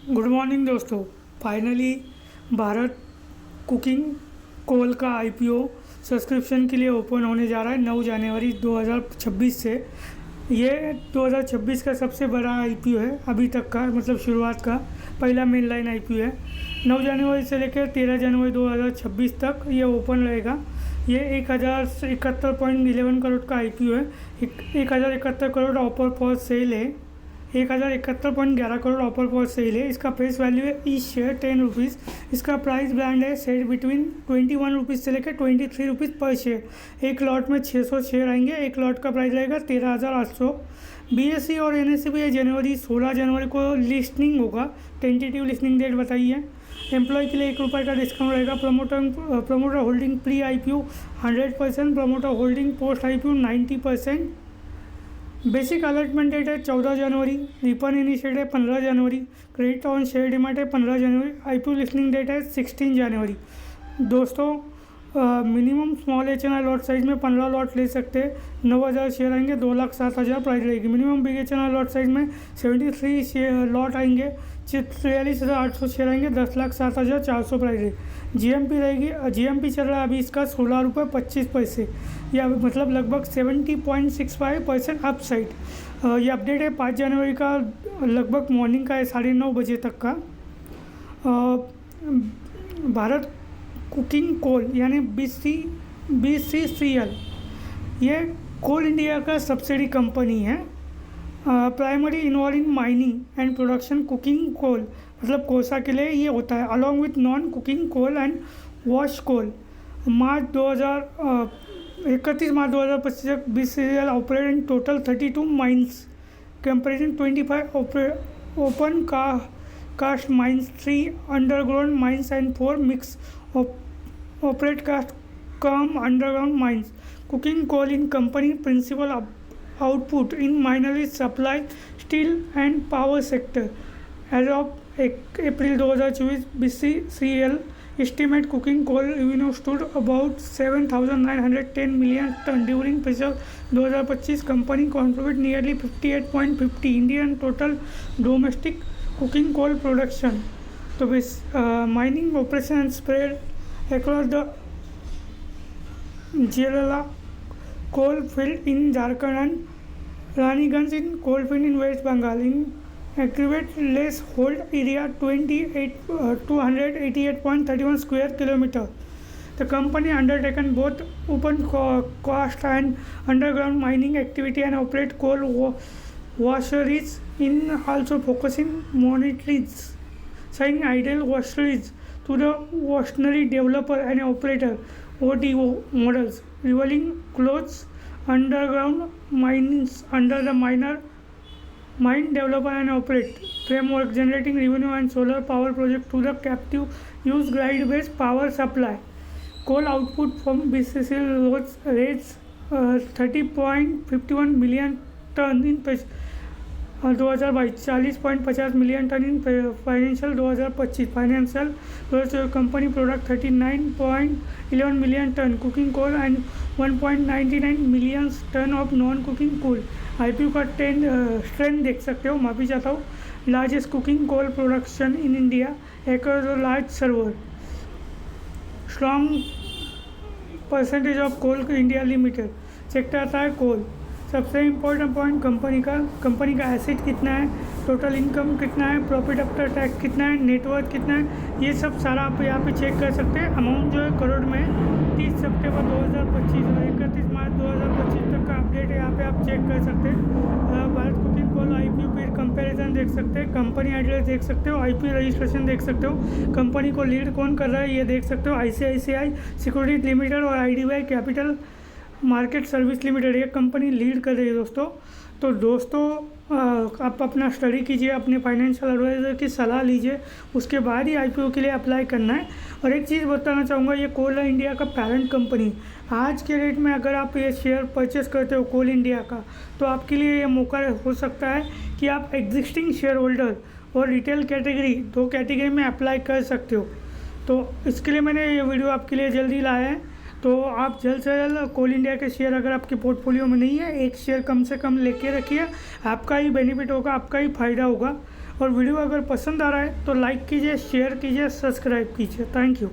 Good morning दोस्तों। Finally Bharat cooking coal का IPO subscription के लिए ओपन होने जा रहा है 9 जनवरी 2026 से। ये 2026 का सबसे बड़ा आईपीओ है अभी तक का, मतलब शुरुआत का पहला मेन लाइन आईपीओ है। 9 जनवरी से लेकर 13 जनवरी 2026 तक ये ओपन रहेगा। ये 1071.11 करोड़ का आईपीओ है। 1071 करोड़ ऑफर फॉर सेल है। 1071.11 करोड़ ऑफर फॉर सेल है। इसका फेस वैल्यू है ईच शेयर 10 रुपीज़। इसका प्राइस बैंड है सेट बिटवीन 21 रुपीज़ से लेकर 23 रुपीज़ पर शेयर। एक लॉट में 600 शेयर आएंगे। एक लॉट का प्राइस रहेगा 13,800। बीएसई और एनएसई भी जनवरी 16 जनवरी को लिस्टिंग होगा। टेंटेटिव लिस्टिंग डेट बताई है। एम्प्लॉय के लिए ₹1 का डिस्काउंट रहेगा। Promoter holding pre IPO 100%, promoter holding post IPO 90%। Basic allotment date है 14 जनवरी। रिफंड इनिशिएट है 15 जनवरी। क्रेडिट ऑन शेयर डिमांड है 15 जनवरी। आईपीओ लिस्टिंग डेट है 16 जनवरी। दोस्तों minimum small HNI lot size में 15 लॉट ले सकते हैं। 9,000 शेयर आएंगे, 2,07,000 प्राइस रहेगी। Minimum big HNI lot size में 73 लॉट आएंगे, 43,800 शेयर आएंगे, 10,07,400 प्राइस रहेगी। जीएमपी रहेगी। जीएमपी चल रहा है अभी इसका ₹16.25, या मतलब लगभग 70.65% अप साइड। ये अपडेट है 5 जनवरी का, लगभग मॉर्निंग का है 9:30 बजे तक का। भारत कुकिंग कोल यानी BCCL ये कोल इंडिया का सब्सिडी कंपनी है। Primary involving mining and production cooking coal, मतलब कोसा के लिए ये होता है, along with non cooking coal and wash coal. 31 March 2025 तक BCCL operate in total 32 mines comparison 25 open cast mines, 3 underground mines and 4 mix operate cast come underground mines. Cooking coal in company principal output in mineral supply, steel and power sector. As of April 2024, BCCL estimate cooking coal revenue stood about 7,910 million ton during fiscal 2025. Company contribute nearly 58.50 Indian total domestic cooking coal production. So mining operation spread across the Jelala coal field in Jharkhand and Raniganj in coal field in West Bengal. In aggregate leasehold area 288.31 square kilometer. The company undertaken both open cast and underground mining activity and operate coal washeries in also focusing monitoring signing idle washeries to the washery developer and operator ODO models, revealing close underground mines under the mine developer and operate framework, generating revenue and solar power project to the captive use grid-based power supply. Coal output from BCCL raised 30.51 million ton in 2022, 40.50 million ton in financial 2025। Financial company product 39.11 million ton cooking coal and 1.99 million ton of non cooking coal. IPO का strength देख सकते हो, माफी चाहता हूँ। Largest cooking coal production in India, acres और large server, strong percentage of Coal India limited. Sector आता है कोल। सबसे इम्पोर्टेंट पॉइंट कंपनी का एसेट कितना है, टोटल इनकम कितना है, प्रॉफिट आफ्टर टैक्स कितना है, नेटवर्थ कितना है, ये सब सारा आप यहाँ पे चेक कर सकते हैं। अमाउंट जो है करोड़ में 30 सितंबर 2025 और 31 मार्च 2025 तक का अपडेट है, यहाँ पे आप चेक कर सकते हैं। भारत कुकिंग कोल आईपीओ पे कंपैरिजन देख सकते हैं, कंपनी एड्रेस देख सकते हो, आईपीओ रजिस्ट्रेशन देख सकते हो, कंपनी को लीड कौन कर रहा है ये देख सकते हो। ICICI सिक्योरिटीज लिमिटेड और IDBI capital market service limited ये कंपनी लीड कर रही है दोस्तों। तो दोस्तों आप अपना स्टडी कीजिए, अपने फाइनेंशियल एडवाइज़र की सलाह लीजिए, उसके बाद ही आईपीओ के लिए अप्लाई करना है। और एक चीज़ बताना चाहूँगा, ये कोल इंडिया का पेरेंट कंपनी, आज के रेट में अगर आप ये शेयर परचेस करते हो कोल इंडिया का, तो आपके लिए ये मौका हो सकता है कि आप एग्जिस्टिंग शेयर होल्डर और रिटेल कैटेगरी, 2 कैटेगरी में अप्लाई कर सकते हो। तो इसके लिए मैंने ये वीडियो आपके लिए जल्दी लाया है। तो आप जल्द से जल्द कोल इंडिया के शेयर अगर आपके पोर्टफोलियो में नहीं है, एक शेयर कम से कम लेके रखिए, आपका ही बेनिफिट होगा, आपका ही फ़ायदा होगा। और वीडियो अगर पसंद आ रहा है तो लाइक कीजिए, शेयर कीजिए, सब्सक्राइब कीजिए। Thank you.